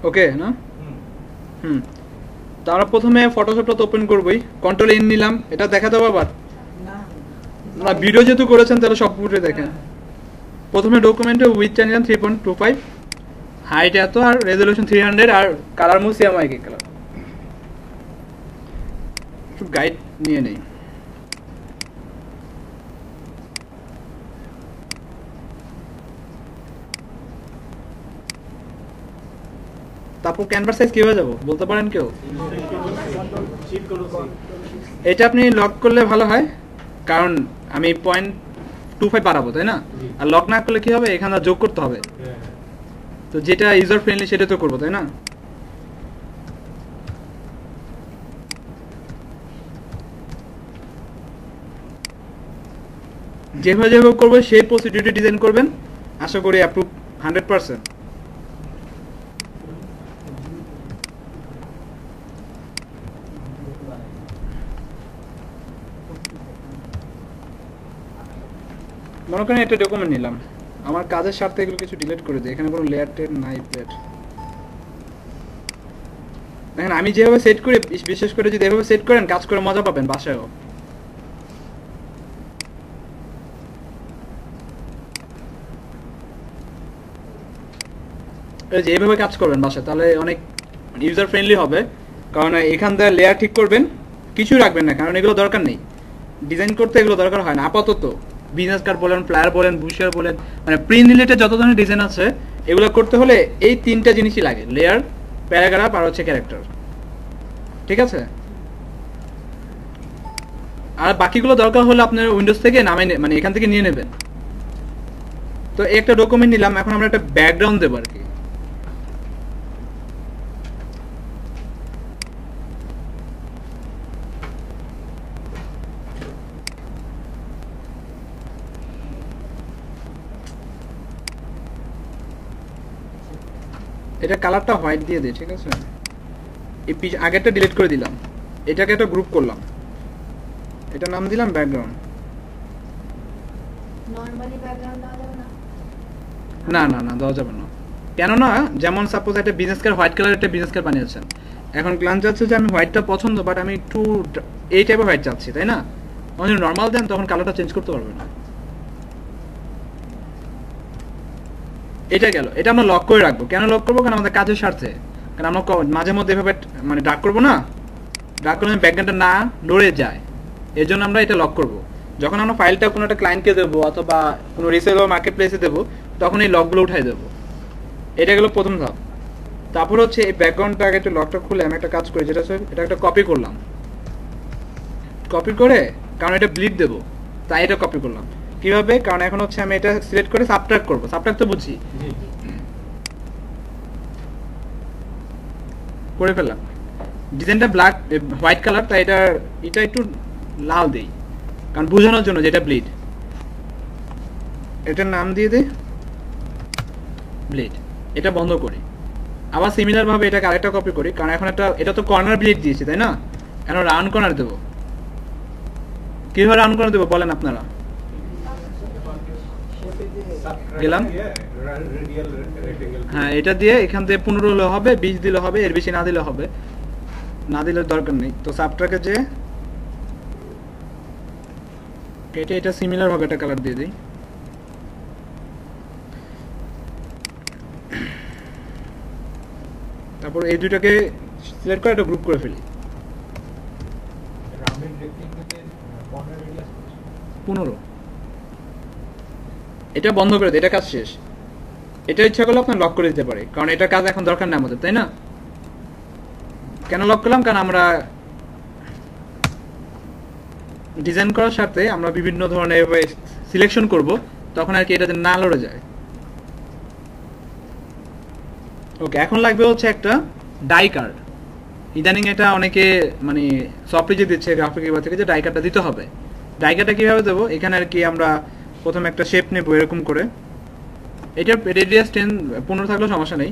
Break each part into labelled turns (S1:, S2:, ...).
S1: ওকে না? হুম, তাহলে প্রথমে ফটোশপটা তো ওপেন করবই, কন্ট্রোল এন নিলাম, এটা দেখা দেবো আবার না, ভিডিও যেহেতু করেছেন তাহলে সব পুরো দেখেন। প্রথমে ডকুমেন্টে উইথটা নিলাম 3.25, হাইট এত আর রেজলিউশন 300 আর কালার মুভ সিএমআইকে কালার। একটু গাইড নিয়ে নেই। তারপর ক্যানভাস সাইজ কিভাবে যাবো বলতে পারেন কেউ? এটা আপনি লক করলে ভালো হয়, কারণ আমি 0.25 বাড়াবো তাই না, আর লক না করলে কি হবে, এখানে যোগ করতে হবে, তো যেটা ইউজার ফ্রেন্ডলি সেটা তো করবো তাই না। যেভাবে যেভাবে করবো সেই প্রসিডিউরটি ডিজাইন করবেন, আশা করি অ্যাপ্রুভ 100%। মনে করেন একটা ডকুমেন্ট নিলাম, আমার কাজের স্বার্থে এগুলো কিছু ডিলিট করে দিই, এখানে কোনো লেয়ার টেয়ার নাই প্লেট। দেখেন আমি যেভাবে সেট করি, বিশেষ করে যদি এভাবে সেট করেন কাজ করে মজা পাবেন বাসায়ও। এই যে এইভাবে কাজ করবেন বাসায়, তাহলে অনেক ইউজার ফ্রেন্ডলি হবে, কারণ এখান থেকে লেয়ার ঠিক করবেন, কিছু রাখবেন না, কারণ এগুলো দরকার নেই, ডিজাইন করতে এগুলো দরকার হয় না আপাতত। বিজনেস কার্ড বলেন, ফ্লায়ার বলেন, বুশিয়ার বলেন, মানে প্রিন্ট রিলেটেড যত ধরনের ডিজাইন আছে এগুলো করতে হলে এই তিনটা জিনিসই লাগে, লেয়ার, প্যারাগ্রাফ আর হচ্ছে ক্যারেক্টার, ঠিক আছে। আর বাকিগুলো দরকার হলে আপনার উইন্ডোজ থেকে নামে মানে এখান থেকে নিয়ে নেবেন। তো একটা ডকুমেন্ট নিলাম, এখন আমরা একটা ব্যাকগ্রাউন্ড দেবো আর কি। এটা কালারটা হোয়াইট দিয়ে দিই, ঠিক আছে। এই আগেরটা ডিলিট করে দিলাম, এটাকে একটা গ্রুপ করলাম, এটা নাম দিলাম ব্যাকগ্রাউন্ড।
S2: নরমালি ব্যাকগ্রাউন্ড দেওয়া যাবে না?
S1: না না না, দেওয়া যাবে না, কেননা যেমন সাপোজ একটা বিজনেস কার্ড হোয়াইট কালার, একটা বিজনেস কার্ড বানিয়েছেন, এখন ক্লায়েন্ট চাচ্ছে যে আমি হোয়াইটটা পছন্দ, বাট আমি একটু এই টাইপের হোয়াইট চাচ্ছি তাই না, তখন যদি নর্মাল দেন তখন কালারটা চেঞ্জ করতে পারবে না। এটা গেল, এটা আমরা লক করে রাখবো। কেন লক করবো? কারণ আমাদের কাজের স্বার্থে, কারণ আমরা মাঝে মধ্যে এভাবে মানে ডাক করবো না, ডাক করলে ব্যাকগ্রাউন্ডটা না লড়ে যায়, এর জন্য আমরা এটা লক করব। যখন আমরা ফাইলটা কোনো একটা ক্লায়েন্টকে দেবো অথবা কোনো রিসেলার মার্কেট প্লেসে দেবো, তখন এই লকগুলো উঠাই দেবো। এটা গেলো প্রথম ধাপ। তারপর হচ্ছে এই ব্যাকগ্রাউন্ডটা আগে একটু লকটা খুলে আমি একটা কাজ করি, যেটা হচ্ছে এটা একটা কপি করলাম, কপি করে, কারণ এটা ব্লিড দেবো তাই এটা কপি করলাম। কিভাবে? কারণ এখন হচ্ছে আমি এটা সিলেক্ট করে সাবট্রাক্ট করবো, সাবট্রাক্ট তো বুঝি, করে ফেললাম। ডিজাইনটা ব্ল্যাক হোয়াইট কালার, তাই এটা একটু লাল দেই, কারণ বোঝানোর জন্য যেটা ব্লিড। এটার নাম দিয়ে দে ব্লিড, এটা বন্ধ করি। আবার সিমিলার ভাবে এটাকে আরেকটা কপি করি, কারণ এখন এটা তো কর্নার ব্লিড দিয়েছি তাই না, এখন রাউন্ড কর্নার দেবো। কিভাবে রাউন্ড কর্নার দেবো বলেন আপনারা? গেলাম, হ্যাঁ এটা দিয়ে এখান থেকে 15 হলে হবে, 20 দিলে হবে, এর বেশি না দিলে হবে, না দিলে দরকার নেই। তো সাবট্রাকে যে এটা সিমিলার ভাবে একটা কালার দিয়ে দিই। তারপর এই দুইটাকে সিলেক্ট করে একটা গ্রুপ করে ফেলি। 15, এটা বন্ধ করে দিই, এটা কাজ শেষ। এটা ইচ্ছা করলে আপনার লক করে দিতে পারে, কারণ এটা কাজ এখন দরকার নেই আমাদের তাই না। কেন লক করলাম? কারণ আমরা ডিজাইন করার সাথে আমরা বিভিন্ন ধরনের সিলেকশন করব, তখন আর কি এটা না লড়ে যায়। ওকে, এখন লাগবে হচ্ছে একটা ডাই কার্ড। ইদানিং এটা অনেকে মানে সফটওয়্যার দিচ্ছে গ্রাফিক ইউআই থেকে যে ডাই কার্ডটা দিতে হবে। ডাই কার্ডটা কিভাবে দেবো? এখানে আর কি আমরা প্রথমে একটা শেপ নেব এরকম করে, এটার রেডিয়াস 15 থাকলেও সমস্যা নেই,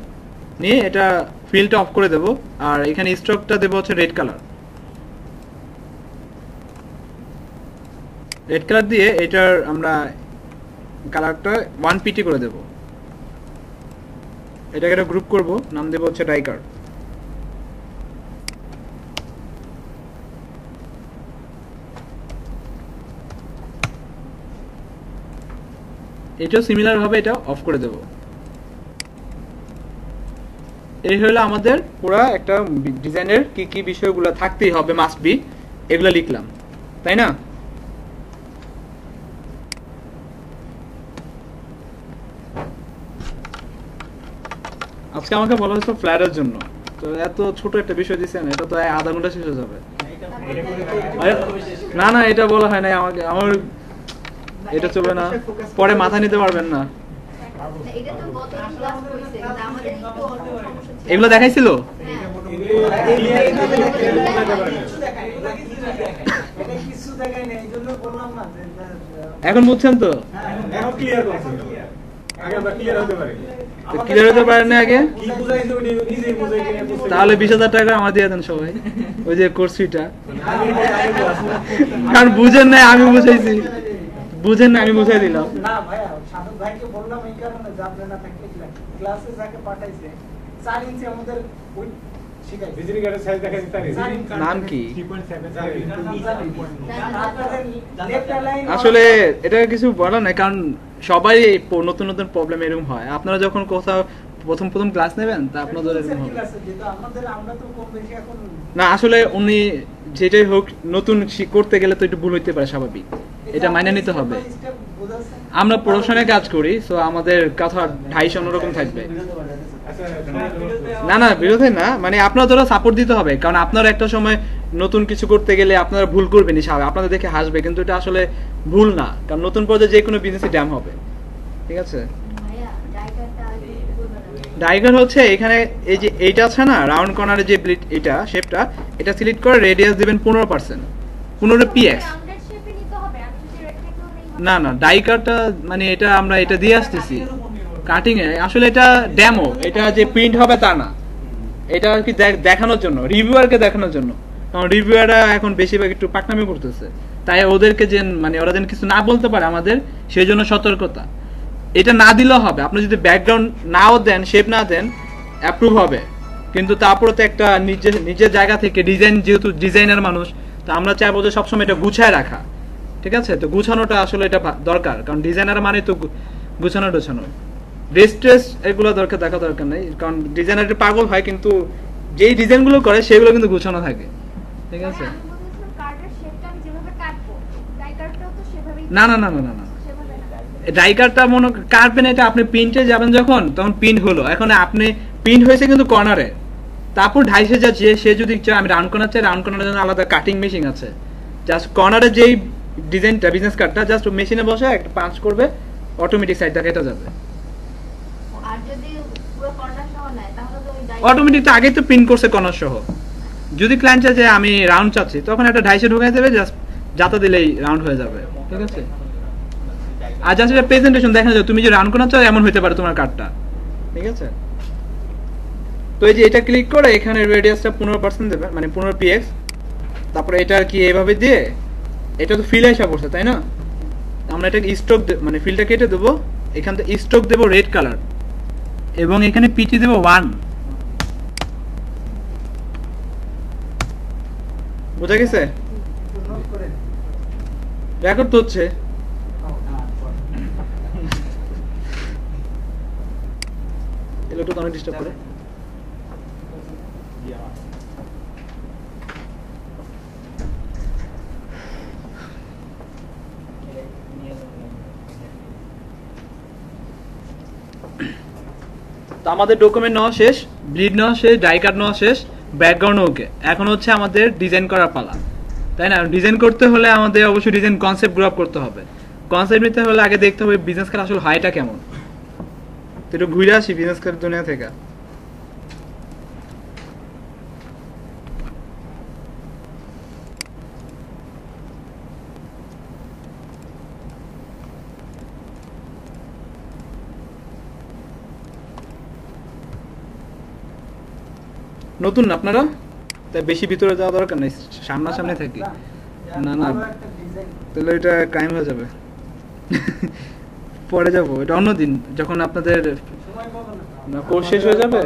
S1: নিয়ে এটা ফিলটা অফ করে দেবো, আর এখানে স্ট্রোকটা দেবো হচ্ছে রেড কালার। রেড কালার দিয়ে এটার আমরা কালারটা 1 পিটি করে দেব। এটাকে একটা গ্রুপ করব, নাম দেব হচ্ছে ডাইকার। এটাও সিমিলার ভাবে এটা অফ করে দেব। এই হলো আমাদের পুরো একটা ডিজাইনের কি কি বিষয়গুলো থাকতেই হবে, মাস্ট বি, এগুলো লিখলাম, তাই না? আজকে আমাকে বলা হয়েছে ফ্ল্যাটের জন্য, তো এত ছোট একটা বিষয় দিচ্ছেন, এটা তো আধা ঘন্টা শেষ হয়ে যাবে। না না, এটা বলা হয় নাই আমাকে, আমার এটা চলবে না, পরে মাথা নিতে পারবেন না।
S2: এটা তো গত ক্লাস হইছে কিন্তু আমাদের একটু অল্প সমস্যা ছিল।
S1: এগুলো দেখাইছিল? এখন বুঝছেন তো?
S3: এখন ক্লিয়ার করছি, আগে আমরা ক্লিয়ার হতে পারি।
S1: তো ক্লিয়ার হতে পারেন না আগে?
S3: কি বুঝাইছে উনি নিজেই বুঝাইছে না, বুঝতে
S1: তাহলে 20,000 টাকা আমার দিয়ে দেন সবাই, ওই যে কোর্স ফিটা। কারণ বুঝেন না, আমি বুঝাইছি, বুঝেন না, আমি বুঝাই দিলাম।
S4: না ভাইয়া, সাধু ভাইকে বললাম এই কারণে যে আপনি না থাকলে ক্লাসে যাকে পাঠাইছে 4 ইঞ্চি আমাদের ওই শিখাই
S3: ভিজিটিং কার্ডের সাইজ দেখাই দিতে পারি।
S1: নাম কি?
S3: 3.7
S1: আসলে এটা কিছু বলা নাই, কারণ সবাই নতুন নতুন প্রবলেম এরকম হয়। আপনারা যখন কোথাও প্রথম প্রথম ক্লাস নেবেন তা আপনাদের এরকম হবে
S4: আমরা তো কম বেশি এখন
S1: না। আসলে উনি যেটাই হোক, নতুন করতে গেলে তো একটু ভুল হইতে পারে, স্বাভাবিক, এটা মাইনে নিতে হবে। আমরা প্রোডাকশনে কাজ করি, সো আমাদের কথা 250 অন্যরকম থাকবে। না না, বিরোধী না, মানে আপনারা ধরো সাপোর্ট দিতে হবে, কারণ আপনারা একটা সময় নতুন কিছু করতে গেলে আপনারা ভুল করবেনই, স্বাভাবিক, আপনাদের দেখে হাসবে, কিন্তু এটা আসলে ভুল না, কারণ নতুন পর্যায়ে যে কোনো বিজনেসই ড্যাম হবে, ঠিক আছে?
S2: ভাইয়া ডাইকারটা আগে বলবেন না।
S1: ডাইগার হচ্ছে এখানে এই যে এইটা আছে না, রাউন্ড কর্নারে যে এটা শেপটা, এটা সিলেক্ট করে রেডিয়াস দিবেন 15%, 15 px।
S2: রাউন্ডেড শেপে নিতে হবে, আমি যদি রেক্ট্যাঙ্গেল নেই।
S1: না না, ডাইকারটা মানে এটা আমরা এটা দিয়ে আসতেছি কাটিং এ, আসলে এটা ডেমো, এটা যে প্রিন্ট হবে তা না, এটা আর কি দেখানোর জন্য, রিভিউয়ারকে দেখানোর জন্য, কারণ রিভিউয়াররা এখন বেশিরভাগ একটু পাকনামি করতেছে, তাই ওদেরকে যে মানে ওরা যেন কিছু না বলতে পারে আমাদের, সেই জন্য সতর্কতা। এটা না দিলেও হবে, আপনি যদি ব্যাকগ্রাউন্ড নাও দেন, শেপ না দেন, অ্যাপ্রুভ হবে, কিন্তু তারপরে তো একটা নিজের জায়গা থেকে ডিজাইন, যেহেতু ডিজাইনার মানুষ, তো আমরা চাইবো যে সবসময় এটা গুছায় রাখা, ঠিক আছে? তো গুছানোটা আসলে এটা দরকার, কারণ ডিজাইনার মানে তো গুছানো টোছানো, রেস্ট্রেস এগুলো দেখা দরকার নেই, কারণ ডিজাইনার পাগল হয়, কিন্তু যেই ডিজাইনগুলো করে সেগুলো কিন্তু গুছানো থাকে, ঠিক আছে?
S2: আমি বলছিলাম কার্ডের শেপটা আমি যেভাবে কাটবো, ডাইকারটাও তো সেভাবেই
S1: না না না না না না,
S2: সেভাবে না।
S1: ডাইকারটা মনে কাটবেন, এটা আপনি প্রিন্টে যাবেন যখন, তখন প্রিন্ট হলো, এখন আপনি প্রিন্ট হয়েছে কিন্তু কর্নারে, তারপর 250 যাচ্ছে, সে যদি চায় আমি রাউন্ড কর্নার চাই, রাউন্ড কর্নারের জন্য আলাদা কাটিং মেশিন আছে, জাস্ট কর্নারে যেই ডিজাইনটা বিজনেস কার্ডটা জাস্ট মেশিনে বসে একটা পাঁচ করবে, অটোমেটিক সাইডটা কেটে যাবে।
S2: আর যদি পুরো কর্নার সহ নেয় তাহলে তো ওই
S1: অটোমেটিক তো আগেই তো প্রিন্ট করছে কর্নার সহ। যদি ক্লায়েন্ট চায় যে আমি রাউন্ড চাচ্ছি, তখন একটা 250 ঢুকাই দেবে, জাস্ট যাতা দিলেই রাউন্ড হয়ে যাবে, ঠিক আছে? আর জাস্ট এটা প্রেজেন্টেশন দেখা যায়, তুমি যে রাউন্ড কর্নার চাও এমন হতে পারে তোমার কার্ডটা, ঠিক আছে? তো এই যে এটা ক্লিক করে এখানে রেডিয়াসটা 15% দেবে, মানে 15 px, তারপরে এটা আর কি এইভাবে দিয়ে, এটা তো ফিল হিসাব করছে, তাই না? আমরা এটাকে স্ট্রোক মানে ফিলটা কেটে দেবো, এখান থেকে স্ট্রোক দেবো রেড কালার, এবং এখানে পিটি দেবো 1। বোঝা গেছে? রেকর্ড তো হচ্ছে। এই লোকটা তো অনেক ডিস্টার্ব করে। তো আমাদের ডকুমেন্ট নেওয়া শেষ, ব্লিড নেওয়া শেষ, ডাই কাট নেওয়া শেষ, ব্যাকগ্রাউন্ড ওকে, এখন হচ্ছে আমাদের ডিজাইন করার পালা, তাই না? ডিজাইন করতে হলে আমাদের অবশ্যই ডিজাইন কনসেপ্ট গ্রো আপ করতে হবে। কনসেপ্ট নিতে হলে আগে দেখতে হবে বিজনেস কার্ড আসলে হাইটা কেমন। তো একটু ঘুরে আসি বিজনেস কার্ড দুনিয়া থেকে। নতুন না আপনারা, তাই বেশি ভিতরে যাওয়া দরকার নেই, সামনাসামনি থাকি। না না, তাহলে এটা ক্রাইম হয়ে যাবে। পরে যাব, এটা অন্যদিন যখন আপনাদের
S4: সময় পাবো না
S1: কোর্স শেষ হয়ে যাবে।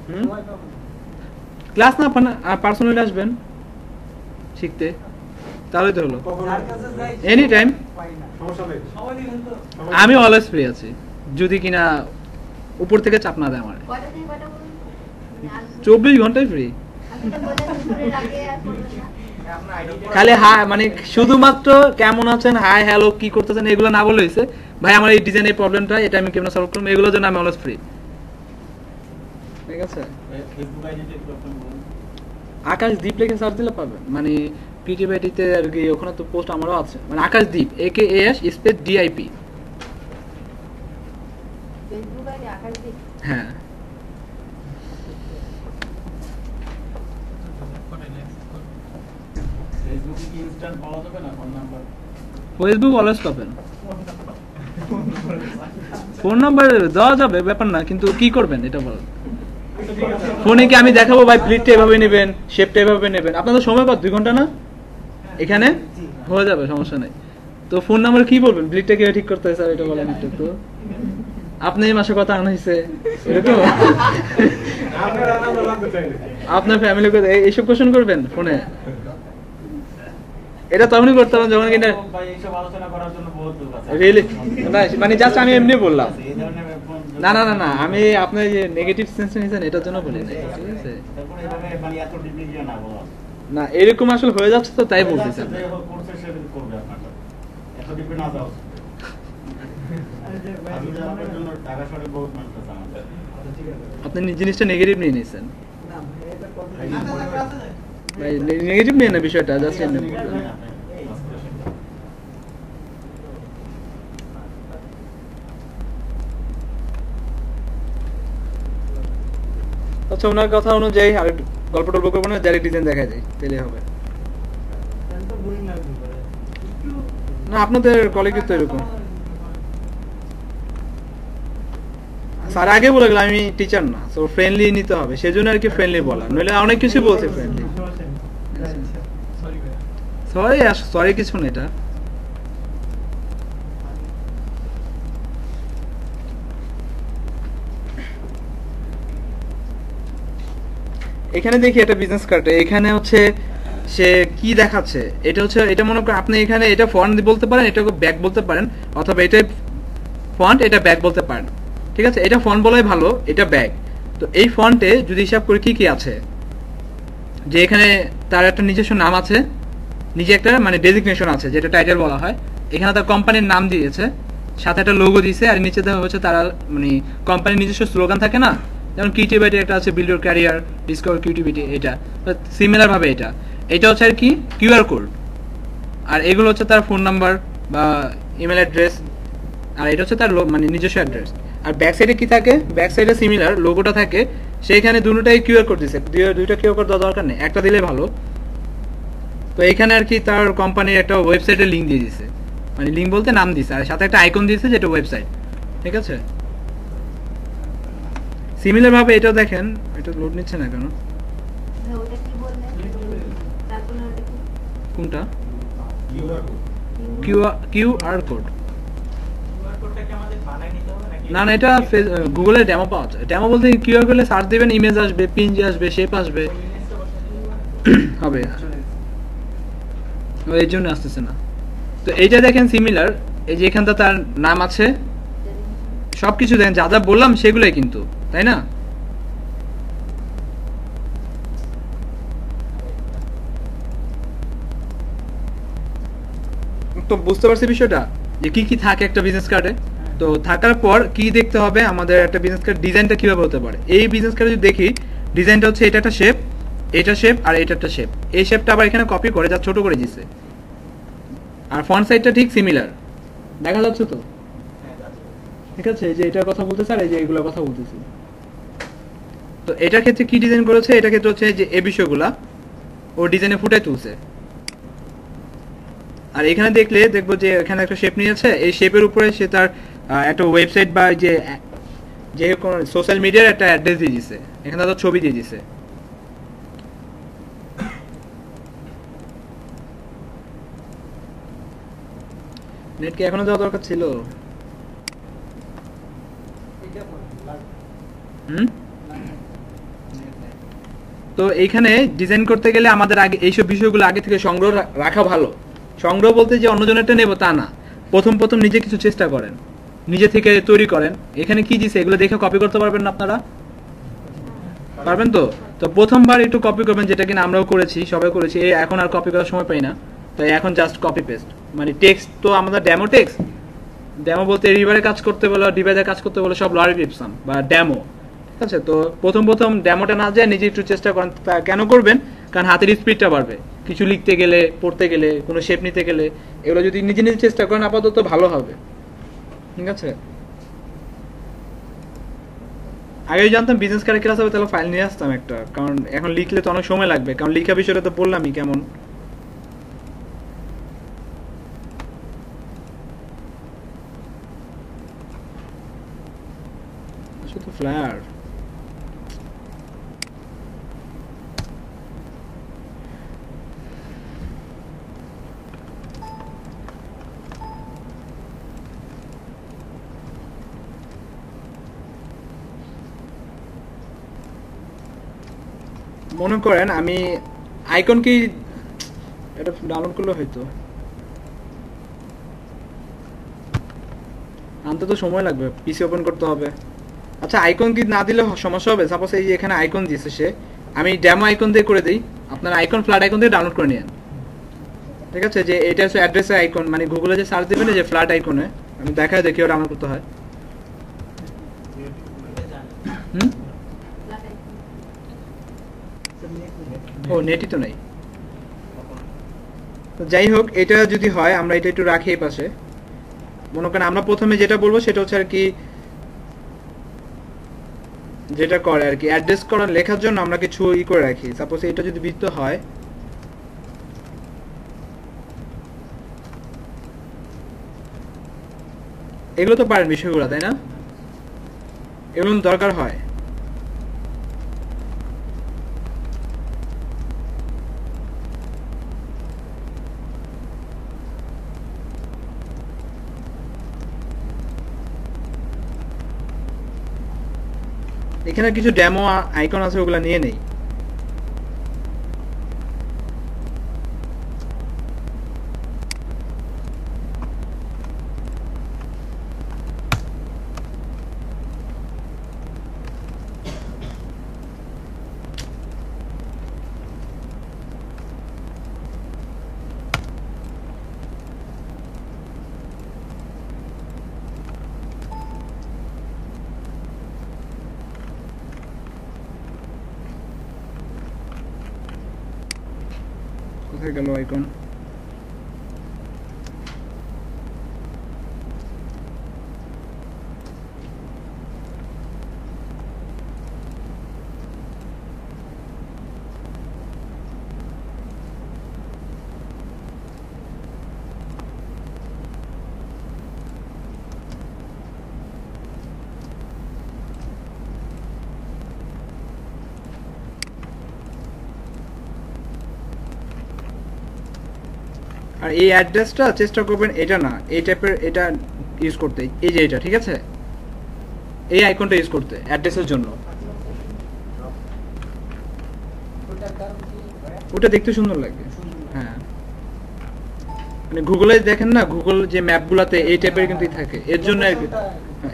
S1: হুম?
S4: সময় পাবো না
S1: ক্লাস না পার্সোনালি আসবেন শিখতে, তাহলেই তো হলো।
S4: যার কাছে যাই
S1: এনি টাইম
S4: পাই না
S3: সমস্যা নেই।
S4: সময় দিবেন তো
S1: আমি অলওয়েজ ফ্রি আছি, যদি কিনা উপর থেকে চাপ না দেয় আমার।
S2: কয়টা থেকে কয়টা বলুন?
S1: 24 ঘন্টায় ফ্রি।
S2: আপনি তো বললেন দুপুরের আগে আর করবেন না।
S1: খালি হাই মানে শুধুমাত্র কেমন আছেন, হাই হ্যালো কি করতেছেন এগুলো না বলে হয়েছে, ভাই আমার এই ডিজাইনের প্রবলেমটা এটা আমি কেমন সলভ করব, এগুলোর জন্য আমি অলওয়েজ ফ্রি। ঠিক আছে, আকাশ দ্বীপ লিখে সার্চ দিলে পাবেন, মানে পিটিবিটিতে আর কি, ওখানে তো পোস্ট আমারও আছে, মানে Akash Dip AKAS space DIP।
S2: Facebook ID Akash Dip.
S1: হ্যাঁ ফেসবুক অলওয়েজ পাবেন, ফোন নাম্বার দেওয়া যাবে ব্যাপার না, কিন্তু কি করবেন এটা বলেন। ফোনে কি আমি দেখাবো ভাই প্লিটটা এভাবে নেবেন, শেপটা এভাবে নেবেন, আপনাদের সময় কত 2 ঘন্টা না এখানে হয়ে যাবে, সমস্যা নেই। তো ফোন নাম্বার কি বলবেন, ব্লিডটা কিভাবে ঠিক করতে হয় স্যার এটা বলেন একটু। তো আপনি এই মাসে কথা আনা হয়েছে এরকম,
S3: আপনারা আমরা জানতে চাই না।
S1: আপনার ফ্যামিলি এইসব কোশ্চেন করবেন ফোনে, এটা তখনই করতে হবে যখন কিনা রিয়েলি না, মানে জাস্ট আমি এমনি বললাম। না না না না, আমি আপনার যে নেগেটিভ সেন্স নিয়েছেন এটার জন্য বলি না, ঠিক আছে। না এরকম আসলে হয়ে যাচ্ছে তো তাই বলতেছেন। আপনি জিনিসটা নেগেটিভ নিয়ে নিয়েছেন
S4: না ভাই এটা করতে
S1: ভাই, নেগেটিভ নিয়ে না বিষয়টা, জাস্ট এমনি। আচ্ছা ওনার কথা অনুযায়ী আর গল্প টল্প করবো না, ডাইরেক্ট ডিজাইন দেখা যায় তাহলে হবে।
S4: তো বোরিং লাগবে
S1: না আপনাদের কলেজে তো এরকম, স্যার আগে বলে গেল আমি টিচার না, তো ফ্রেন্ডলি নিতে হবে, সেজন্য আর কি ফ্রেন্ডলি বলা, নইলে অনেক কিছু বলছে ফ্রেন্ডলি। সরি সরি কিছু না, এটা এখানে দেখি একটা বিজনেস কার্ড, এখানে হচ্ছে সে কি দেখাচ্ছে, এটা হচ্ছে, এটা মনে করেন আপনি এখানে এটা ফন্ট বলতে পারেন, এটাকে ব্যাক বলতে পারেন, অথবা এটা ফন্ট এটা ব্যাক বলতে পারেন। ঠিক আছে, এটা ফন্ট বলাই ভালো, এটা ব্যাক। তো এই ফন্টে যদি হিসাব করে কি কি আছে, যে এখানে তার একটা নিজস্ব নাম আছে, নিজে একটা মানে ডেজিগনেশন আছে যেটা টাইটেল বলা হয়, এখানে তার কোম্পানির নাম দিয়েছে, সাথে একটা লোগো দিয়েছে, আর নিচে দেওয়া হচ্ছে তারা মানে কোম্পানির নিজস্ব স্লোগান থাকে না, যেমন কিউটিভিটি একটা আছে, বিল্ড ইউর ক্যারিয়ার, ডিসকভার কিউটিভিটি, এটা সিমিলার ভাবে এটা হচ্ছে আর কি কিউআর কোড, আর এগুলো হচ্ছে তার ফোন নাম্বার বা ইমেল অ্যাড্রেস, আর এটা হচ্ছে তার মানে নিজস্ব অ্যাড্রেস। আর ব্যাক সাইডে কি থাকে, ব্যাক সাইডে সিমিলার লোগোটা থাকে, সেইখানে দুটোটাই কিউআর কোড দিছে, দুইটা কিউআর কোড দেওয়ার দরকার নেই, একটা দিলে ভালো। তো এইখানে আর কি তার কোম্পানির একটা ওয়েবসাইটের লিঙ্ক দিয়ে দিছে, মানে লিঙ্ক বলতে নাম দিছে, আর সাথে একটা আইকন দিয়েছে যেটা ওয়েবসাইট। ঠিক আছে, সিমিলার ভাবে এটাও দেখেন, এটা লোড নিচ্ছে না কেন,
S2: ভাই, ওটা কি বললেন? তারপরে ওটা কি?
S1: কোনটা
S3: QR
S1: কিউআর কোড?
S4: কোডটা কি আমাদের বানাই নিতে হবে নাকি?
S1: না না, এটা গুগলে ডেমো পাওয়া যায়। ডেমো বলতে কিউআর করলে সার্চ দিবেন, ইমেজ আসবে, পিএনজি আসবে, শেপ আসবে, হবে এই জন্য আসতেছে না। তো এইটা দেখেন সিমিলার, এই যে এখানটা তার নাম আছে, সবকিছু দেখেন যা যা বললাম সেগুলোই কিন্তু, তাই না? তো বুঝতে পারছি বিষয়টা, যে কি কি থাকে একটা বিজনেস কার্ডে। তো থাকার পর কি দেখতে হবে আমাদের, একটা বিজনেস কার্ড ডিজাইনটা কিভাবে হতে পারে। এই বিজনেস কার্ডে যদি দেখি ডিজাইনটা হচ্ছে এটা একটা শেপ, এটা শেপ, আর এটা একটা শেপ, এই শেপটা আবার এখানে কপি করে যা ছোট করে দিচ্ছে, আর ফন্ট সাইজটা ঠিক সিমিলার, দেখা যাচ্ছে তো? ঠিক আছে, এই যে এটার কথা বলতেছে, আর এই যে এগুলোর কথা বলতেছি। তো এটার ক্ষেত্রে কি ডিজাইন করেছে, এটা ক্ষেত্রে হচ্ছে যে এই বিষয়গুলা ও ডিজাইনে ফুটাই তুলছে। আর এখানে দেখলে দেখবো যে এখানে একটা শেপ নিয়েছে, এই শেপের উপরে সে তার একটা ওয়েবসাইট বা যে কোন সোশ্যাল মিডিয়ার একটা অ্যাড্রেস দিয়ে দিছে, এখানে তার ছবি দিয়ে দিছে। নেট কি এখনো যাওয়া দরকার ছিল? হুম, তো এইখানে ডিজাইন করতে গেলে আমাদের আগে এইসব বিষয়গুলো আগে থেকে সংগ্রহ রাখা ভালো। সংগ্রহ বলতে যে অন্যজনেরটা নেব তা না, প্রথম প্রথম নিজে কিছু চেষ্টা করেন, নিজে থেকে তৈরি করেন। এখানে কি দিছে এগুলো দেখে কপি করতে পারবেন না আপনারা? পারবেন তো? তো প্রথমবার একটু কপি করবেন, যেটা কিনা আমরাও করেছি, সবাই করেছি। এখন আর কপি করার সময় পাই না, তাই এখন জাস্ট কপি পেস্ট। মানে টেক্সট তো আমাদের ডেমো টেক্সট, ডেমো বলতে রিভারে কাজ করতে বলো, ডিভাইডে কাজ করতে বলো, সব লরিপসাম বা ডেমো, ঠিক আছে? তো প্রথম প্রথম ডেমোটা না যায় নিজে একটু চেষ্টা করেন। তা কেন করবেন? কারণ হাতের স্পিডটা বাড়বে, কিছু লিখতে গেলে, পড়তে গেলে, কোনো শেপ নিতে গেলে, এগুলো যদি নিজে নিজে চেষ্টা করেন আপাতত ভালো হবে, ঠিক আছে? আগে জানতাম বিজনেস কার্ডে ক্লাস হবে, তাহলে ফাইল নিয়ে আসতাম একটা, কারণ এখন লিখলে তো অনেক সময় লাগবে, কারণ লিখা বিষয়টা তো বললামই কেমন। শুধু ফ্লায়ার মনে করেন আমি আইকন কি এটা ডাউনলোড করলে হয়তো আনতে তো সময় লাগবে, পিসি ওপেন করতে হবে। আচ্ছা, আইকন কি না দিলে সমস্যা হবে? সাপোজ এই যে এখানে আইকন দিয়েছে সে, আমি ডেমো আইকন দিয়ে করে দিই, আপনার আইকন ফ্ল্যাট আইকন দিয়ে ডাউনলোড করে নিন, ঠিক আছে? যে এটা হচ্ছে অ্যাড্রেসের আইকন, মানে গুগলে যে সার্চ দিবেন যে ফ্ল্যাট আইকনে, আমি দেখায় দেখি ওটা ডাউনলোড করতে হয়। হুম, ও নেটই তো নেই। তো যাই হোক, এটা যদি হয় আমরা এটা একটু রাখি এই পাশে। মনে করেন আমরা প্রথমে যেটা বলবো সেটা হচ্ছে আর কি, যেটা করে আর কি অ্যাড্রেস করার লেখার জন্য আমরা কিছু ই করে রাখি। সাপোজ এটা যদি বৃত্ত হয়, এগুলো তো পারেন বিষয়গুলো, তাই না? এগুলো দরকার হয়। এখানে কিছু ডেমো আইকন আছে, ওগুলা নিয়ে নেই। কোথায় গেল আইকন? আর এই অ্যাড্রেসটা চেষ্টা করবেন এটা না, এই টাইপের এটা ইউজ করতে, এই যে এটা, ঠিক আছে? এই আইকনটা ইউজ করতে অ্যাড্রেসের জন্য। ওটা দেখতে সুন্দর লাগে, হ্যাঁ। মানে গুগলে দেখেন না, গুগল যে ম্যাপগুলোতে এই টাইপের কিন্তু থাকে, এর জন্য আর কি,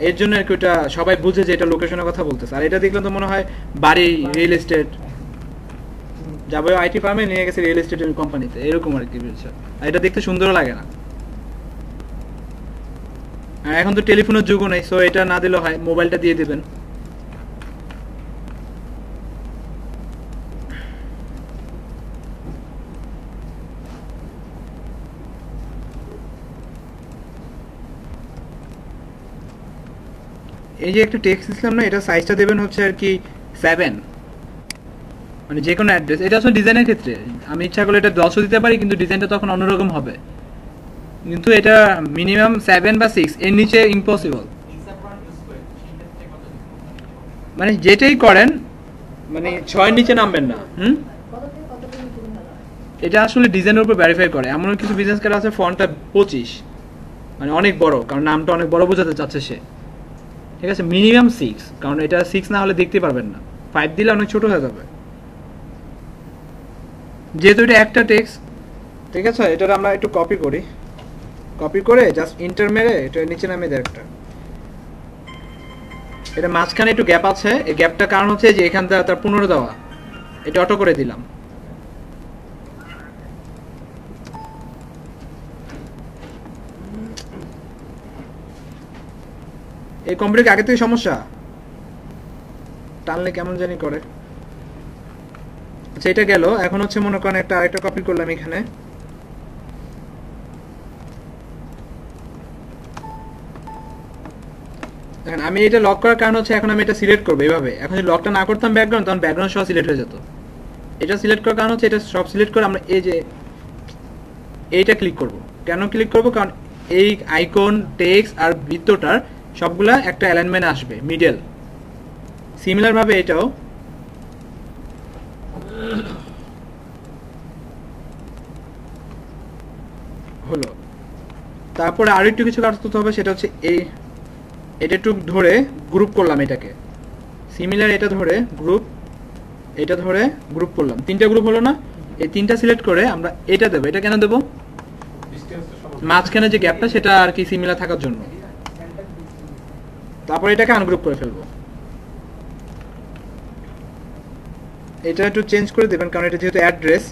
S1: এর জন্য আর কি ওটা সবাই বুঝে যে এটা লোকেশনের কথা বলতেছে। আর এটা দেখলে তো মনে হয় বাড়ি, রিয়েল এস্টেট, যাবে আইটি ফার্মে নিয়ে গেছে রিয়েল এস্টেটের কোম্পানিতে, এরকম আর কি বিষয়। আর এটা দেখতে সুন্দরও লাগে না। আর এখন তো টেলিফোনের যুগও নেই, সো এটা না দিলেও হয়, মোবাইলটা দিয়ে দিবেন। এই যে একটা টেক্সট দিলাম না, এটা সাইজটা দেবেন হচ্ছে আর কি 7, মানে যে কোনো অ্যাড্রেস। এটা আসলে ডিজাইনের ক্ষেত্রে আমি ইচ্ছা করলে এটা 10ও দিতে পারি, কিন্তু ডিজাইনটা তখন অন্যরকম হবে। কিন্তু এটা মিনিমাম 7 বা 6, এর নিচে ইম্পসিবল। মানে যেটাই করেন, মানে 6 এর নিচে নামবেন না। এটা আসলে ডিজাইনের উপর ভেরিফাই করে। এমন কিছু বিজনেস কার্ড আছে ফন্টটা 25, মানে অনেক বড়, কারণ নামটা অনেক বড় বোঝাতে চাচ্ছে সে। ঠিক আছে, মিনিমাম 6, কারণ এটা 6 না হলে দেখতে পারবেন না, 5 দিলে অনেক ছোট হয়ে যাবে। যেহেতু এটা একটা টেক্সট, ঠিক আছে, এটা আমরা একটু কপি করি, কপি করে জাস্ট ইন্টার মেরে এটা নিচে নামিয়ে দেয় একটা। এটা মাঝখানে একটু গ্যাপ আছে, এই গ্যাপটার কারণ হচ্ছে যে এখান থেকে তার 15 দেওয়া, এটা অটো করে দিলাম। এই কম্পিউটার আগে থেকে সমস্যা, টানলে কেমন জানি করে। আচ্ছা এটা গেল, এখন হচ্ছে মনে করেন একটা আরেকটা কপি করলাম এখানে, দেখেন আমি এটা লক করার কারণ হচ্ছে এখন আমি এটা সিলেক্ট করবো এইভাবে। এখন যদি লকটা না করতাম ব্যাকগ্রাউন্ড, তখন ব্যাকগ্রাউন্ড সব সিলেক্ট হয়ে যেত। এটা সিলেক্ট করার কারণ হচ্ছে এটা সব সিলেক্ট করে আমরা এই যে এইটা ক্লিক করব। কেন ক্লিক করব? কারণ এই আইকন, টেক্সট আর বৃত্তটার সবগুলা একটা অ্যালাইনমেন্ট আসবে মিডল। সিমিলার ভাবে এটাও হলো। তারপরে আরো একটু কিছু কাজ করতে হবে, সেটা হচ্ছে এটা একটু ধরে গ্রুপ করলাম এটাকে, সিমিলার এটা ধরে গ্রুপ, এটা ধরে গ্রুপ করলাম, 3টা গ্রুপ হলো না? এই 3টা সিলেক্ট করে আমরা এটা দেবো। এটা কেন দেবো? মাঝখানে যে গ্যাপটা সেটা আর কি সিমিলার থাকার জন্য। তারপর এটাকে আনগ্রুপ করে ফেলবো। এটা একটু চেঞ্জ করে দেবেন, কারণ এটা যেহেতু অ্যাড্রেস।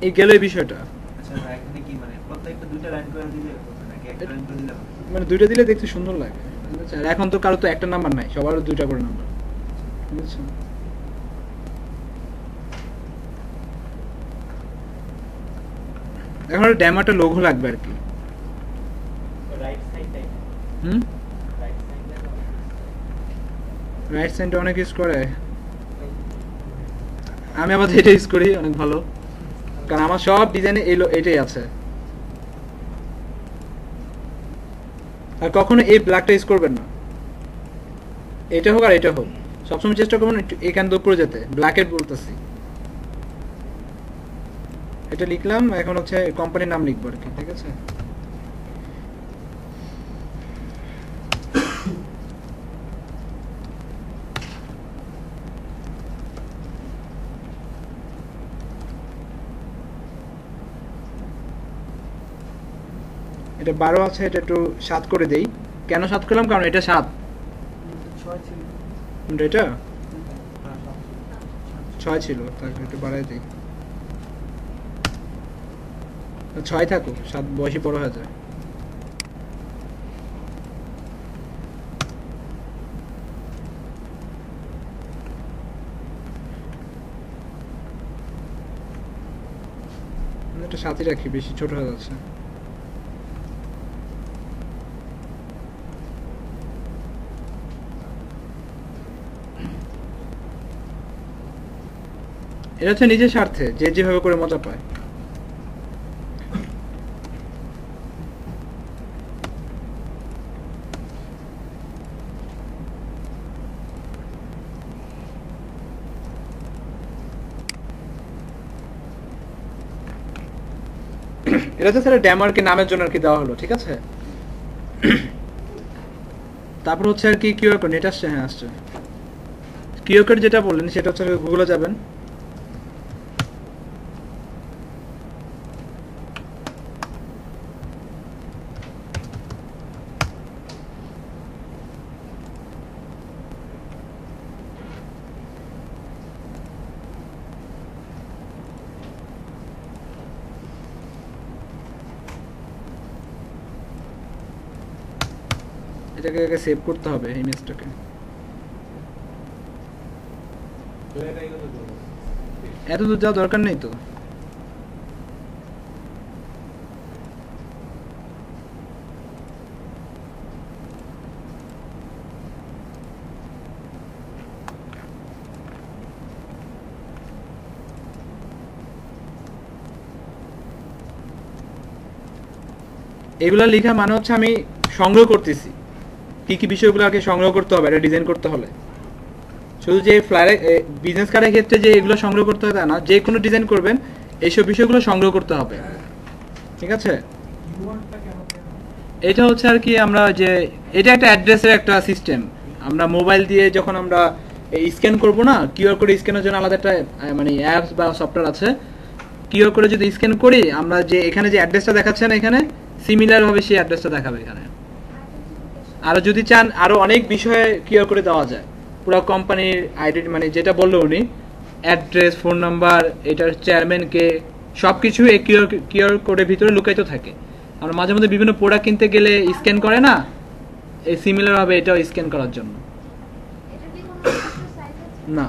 S1: এই গেল এই বিষয়টা।
S5: আচ্ছা এখানে কি মানে প্রত্যেকটা দুইটা লাইন করে দিলে নাকি একটা লাইন করে দিলে হবে?
S1: মানে দুইটা দিলে দেখতে সুন্দর লাগে, ঠিক আছে? আর এখন তো কারো তো একটা নাম্বার নাই, সবারও 2টা করে নাম্বার, ঠিক আছে? এখন ড্যামাটা লোগো লাগবে আর কি।
S5: রাইট সাইডটাই,
S1: হুম,
S5: রাইট সাইডটা
S1: রাইট সাইডে অনেক ইউজ করে, আমি আবার এটা ইউজ করি, অনেক ভালো, কারণ আমার সব ডিজাইনে এটাই আছে। আর কখনো এই ব্ল্যাকটা ইউজ করবেন না, এটা হোক আর এটা হোক, সবসময় চেষ্টা করবেন একটু এখান দিয়ে উপরে যেতে। ব্ল্যাকের বলতেছি, এটা লিখলাম, এখন হচ্ছে কোম্পানির নাম লিখবো আর কি, ঠিক আছে? এটা 12 আছে, এটা একটু 7 করে দেই। কেন 7 করলাম? কারণ এটা 7,
S4: 6 ছিল।
S1: এটা 6 ছিল, তাকে একটু বাড়াই দিই, 6 থাকুক, 7 বয়সী বড় হয়ে যায়। এটা 7ই রাখি, বেশি ছোট হয়ে যাচ্ছে। এটা হচ্ছে নিজের স্বার্থে, যে যেভাবে করে মজা পায়। এটা তো স্যার ড্যামারকে নামের জন্য আর কি দেওয়া হলো, ঠিক আছে? তারপর হচ্ছে আর কি কিউআর কোড, নেট আসছে? হ্যাঁ আসছে। কিউআর কোড যেটা বললেন সেটা হচ্ছে গুগলে যাবেন, এটাকে আগে সেভ করতে হবে ইমেজটাকে। এত দূর যাওয়ার দরকার নেই তো। এগুলা লেখা মানে হচ্ছে আমি সংগ্রহ করতেছি কি কি বিষয়গুলো আগে সংগ্রহ করতে হবে এটা ডিজাইন করতে হলে। শুধু যে ফ্লায়ারে বিজনেস কার্ডের ক্ষেত্রে যে এগুলো সংগ্রহ করতে হবে তা না, যে কোনো ডিজাইন করবেন এইসব বিষয়গুলো সংগ্রহ করতে হবে, ঠিক আছে। এটা হচ্ছে আর কি আমরা যে এটা একটা অ্যাড্রেসের একটা সিস্টেম, আমরা মোবাইল দিয়ে যখন আমরা স্ক্যান করব না, কিউআর কোড স্ক্যানের জন্য আলাদা একটা মানে অ্যাপস বা সফটওয়্যার আছে। কিউআর কোডে যদি স্ক্যান করি আমরা যে এখানে যে অ্যাড্রেসটা দেখাচ্ছে না, এখানে সিমিলার ভাবে সেই অ্যাড্রেসটা দেখাবে এখানে। আর যদি চান আরো অনেক বিষয়ে কিউআর কোডে দেওয়া যায়, পুরো কোম্পানির আইডি মানে যেটা বললো উনি, অ্যাড্রেস, ফোন নাম্বার, এটার চেয়ারম্যান কে, সবকিছু এই কিউআর কোডের ভিতরে লুকায়িত থাকে। আমরা মাঝে মধ্যে বিভিন্ন প্রোডাক্ট কিনতে গেলে স্ক্যান করে না, এই সিমিলার ভাবে এটাও স্ক্যান করার জন্য।
S2: এটা কি কোনো নির্দিষ্ট সাইজ আছে?
S1: না,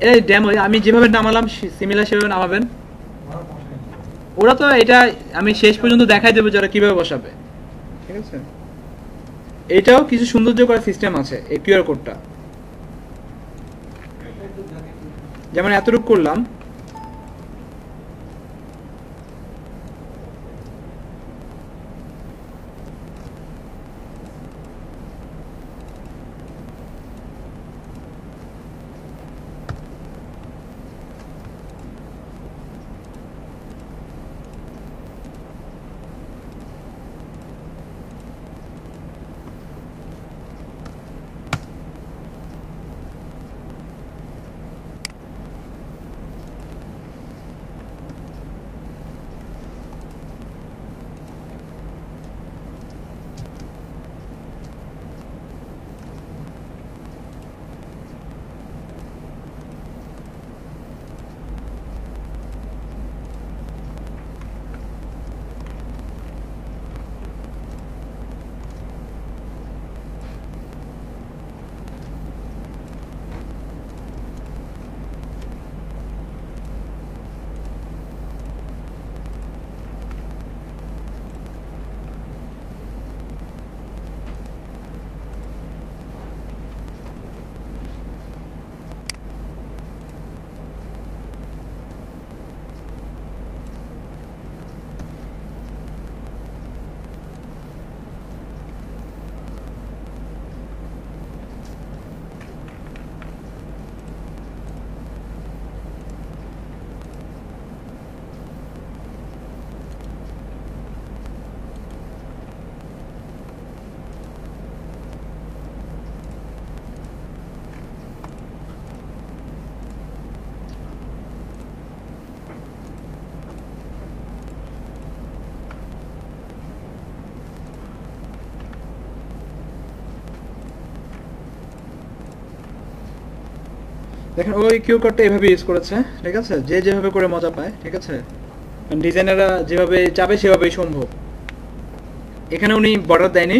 S1: এই ডেমো আমি যেভাবে নামালাম সিমিলার সেভাবে নামাবেন। ওরা তো এটা আমি শেষ পর্যন্ত দেখাই দেবো যারা কিভাবে বসাবে, ঠিক আছে। এটাও কিছু সৌন্দর্য করার সিস্টেম আছে এই কিউআর কোডটা, যেমন এতটুকু করলাম, দেখেন ওই কিউ কোডটা এভাবে ইউজ করেছে, ঠিক আছে, যে যেভাবে করে মজা পায়, ঠিক আছে। ডিজাইনাররা যেভাবে চাবে সেভাবেই সম্ভব। এখানে উনি বর্ডার দেয়নি,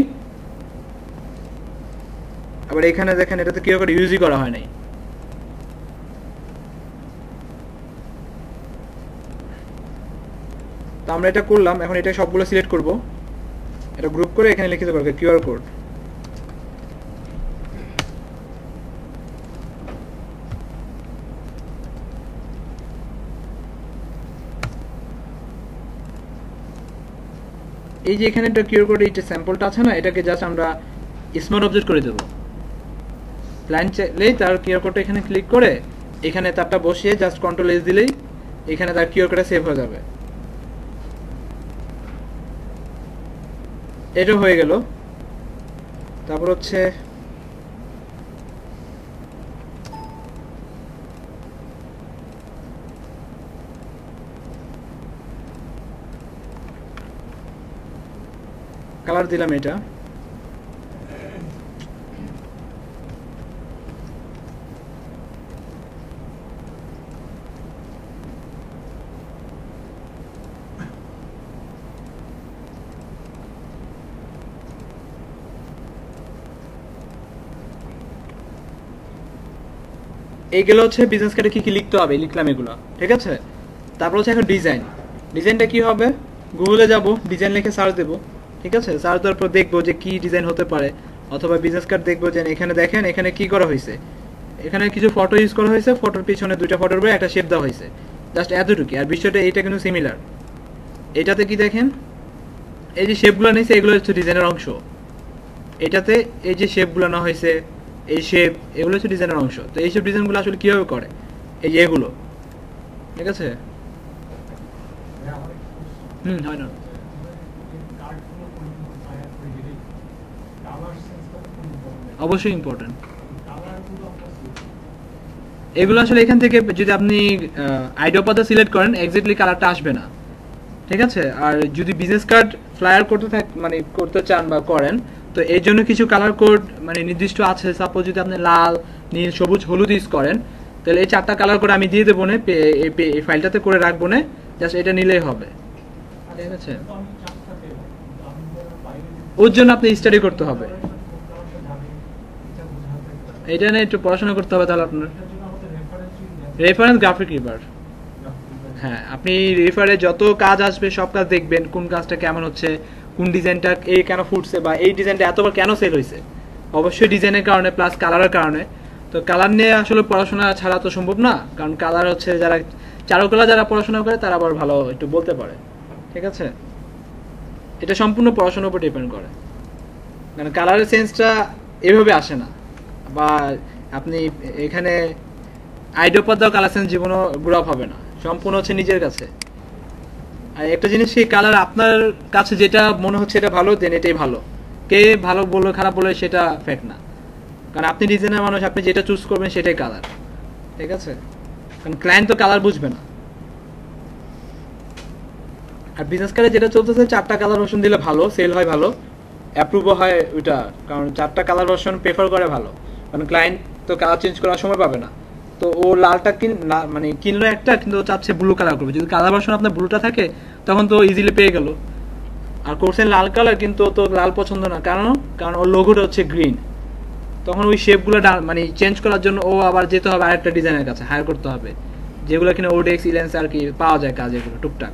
S1: আবার এখানে দেখেন এটাতে কিউ কোড ইউজই করা হয় নাই। তো আমরা এটা করলাম, এখন এটা সবগুলো সিলেক্ট করব, এটা গ্রুপ করে এখানে লিখে দেবো কিউআর কোড। এই যে এখানে একটা কিউআর কোড এই যে স্যাম্পলটা আছে না, এটাকে জাস্ট আমরা স্মার্ট অবজেক্ট করে দেব। প্ল্যান চাইলেই তার কিউআর কোডটা এখানে ক্লিক করে এখানে তারটা বসিয়ে জাস্ট কন্ট্রোল এস দিলেই এখানে তার কিউআর কোডটা সেভ হয়ে যাবে। এটা হয়ে গেল। তারপর হচ্ছে কালার দিলাম এটা, এইগুলো হচ্ছে বিজনেস কার্ডে কি কি লিখতে হবে, লিখলাম এগুলো, ঠিক আছে। তারপর হচ্ছে এখন ডিজাইনটা কি হবে, গুগলে যাব, ডিজাইন লিখে সার্চ দেবো, ঠিক আছে। সার্চ দেওয়ার পর দেখবো যে কি ডিজাইন হতে পারে, অথবা বিজনেস কার্ড দেখবো যে এখানে দেখেন এখানে কি করা হয়েছে, এখানে কিছু ফটো ইউজ করা হয়েছে, ফটোর পিছনে দুইটা ফটোর উপরে একটা শেপ দেওয়া হয়েছে, জাস্ট এতটুকু। আর বিষয়টা এইটা কিন্তু সিমিলার, এটাতে কি দেখেন, এই যে শেপগুলো নিয়েছে এগুলো হচ্ছে ডিজাইনের অংশ। এটাতে এই যে শেপগুলো না হয়েছে, এই শেপ, এগুলো হচ্ছে ডিজাইনের অংশ। তো এইসব ডিজাইনগুলো আসলে কিভাবে করে, এই যে এগুলো, ঠিক আছে। হয় না, অবশ্যই ইম্পর্টেন্ট। এগুলো আসলে এখান থেকে যদি আপনি আইডিওপাতা সিলেক্ট করেন এক্স্যাক্টলি কালারটা আসবে না, ঠিক আছে। আর যদি বিজনেস কার্ড ফ্লায়ার মানে করতে চান বা করেন, তো এর জন্য কিছু কালার কোড মানে নির্দিষ্ট আছে। সাপোজ যদি আপনি লাল, নীল, সবুজ, হলুদ ইউজ করেন, তাহলে এই 4টা কালার কোড আমি দিয়ে দেবো না, এই ফাইলটাতে করে রাখবো না, জাস্ট এটা নিলেই হবে, ঠিক আছে। ওর জন্য আপনি স্টাডি করতে হবে, এটা নিয়ে একটু পড়াশোনা করতে হবে। তাহলে আপনার রেফারেন্স গ্রাফিক রিভার, হ্যাঁ, আপনি রেফারে যত কাজ আসবে সব কাজ দেখবেন, কোন কাজটা কেমন হচ্ছে, কোন ডিজাইনটা এই কেন ফুটছে, বা এই ডিজাইনটা এতবার কেন সেল হয়েছে। অবশ্যই ডিজাইনের কারণে প্লাস কালারের কারণে। তো কালার নিয়ে আসলে পড়াশোনা ছাড়া তো সম্ভব না, কারণ কালার হচ্ছে যারা চারুকলা যারা পড়াশোনা করে তারা আবার ভালো একটু বলতে পারে, ঠিক আছে। এটা সম্পূর্ণ পড়াশোনার উপর ডিপেন্ড করে, মানে কালারের সেন্সটা এভাবে আসে না। বা আপনি এখানে আইডিওপাতা কালার সেন্স জীবনও গ্রো আপ হবে না, সম্পূর্ণ হচ্ছে নিজের কাছে। আর একটা জিনিস, সেই কালার আপনার কাছে যেটা মনে হচ্ছে এটা ভালো, দেন এটাই ভালো। কে ভালো বললো খারাপ বললো সেটা ফ্যাক্ট না, কারণ আপনি ডিজাইনার মানুষ, আপনি যেটা চুজ করবেন সেটাই কালার, ঠিক আছে। কারণ ক্লায়েন্ট তো কালার বুঝবে না। আর বিজনেস কার্ডে যেটা চলতেছে 4টা কালার ভার্সন দিলে ভালো, সেল হয় ভালো, অ্যাপ্রুভও হয় ওইটা, কারণ 4টা কালার ভার্সন প্রেফার করে ভালো, কারণ ক্লায়েন্ট তো কালার চেঞ্জ করার সময় পাবে না। তো ও লালটা মানে কিনলো একটা, কিন্তু ও চাচ্ছে ব্লু কালার করবে। যদি কালার ভার্সন আপনার ব্লুটা থাকে তখন তো ইজিলি পেয়ে গেল। আর করছেন লাল কালার, কিন্তু তো লাল পছন্দ না, কারণ ওর লোগোটা হচ্ছে গ্রিন, তখন ওই শেপগুলো মানে চেঞ্জ করার জন্য ও আবার যেতে হবে আরেকটা ডিজাইনের কাছে, হায়ার করতে হবে, যেগুলো কিনা ওডেক্স, ইলেন্স আর কি পাওয়া যায় কাজ, এগুলো টুকটাক।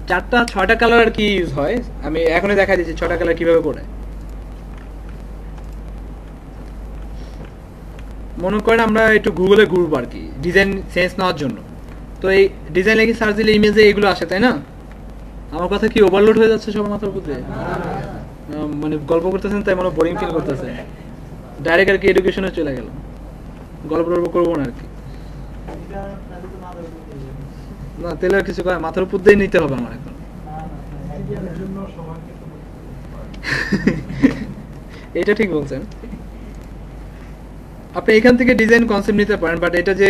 S1: চারটা 6টা কালার আর কি ইউজ হয়, আমি এখনই দেখা দিচ্ছি 6টা কালার কিভাবে করে। মনে করেন আমরা একটু গুগলে ঘুরবো আর কি ডিজাইন সেন্স নেওয়ার জন্য। তো এই ডিজাইন লেগে সার্চ দিলে ইমেজে এগুলো আসে, তাই না? আমার কথা কি ওভারলোড হয়ে যাচ্ছে সবার মাথার উপরে? মানে গল্প করতেছেন তাই মনে বোরিং ফিল করতেছে, ডাইরেক্ট আর কি এডুকেশনে চলে গেল, গল্প করবো না আর কি। না তাহলে আর কিছু মাথার উপর দিয়ে নিতে হবে আমার এখন। এটা ঠিক বলছেন, আপনি এখান থেকে ডিজাইন কনসেপ্ট নিতে পারেন, বাট এটা যে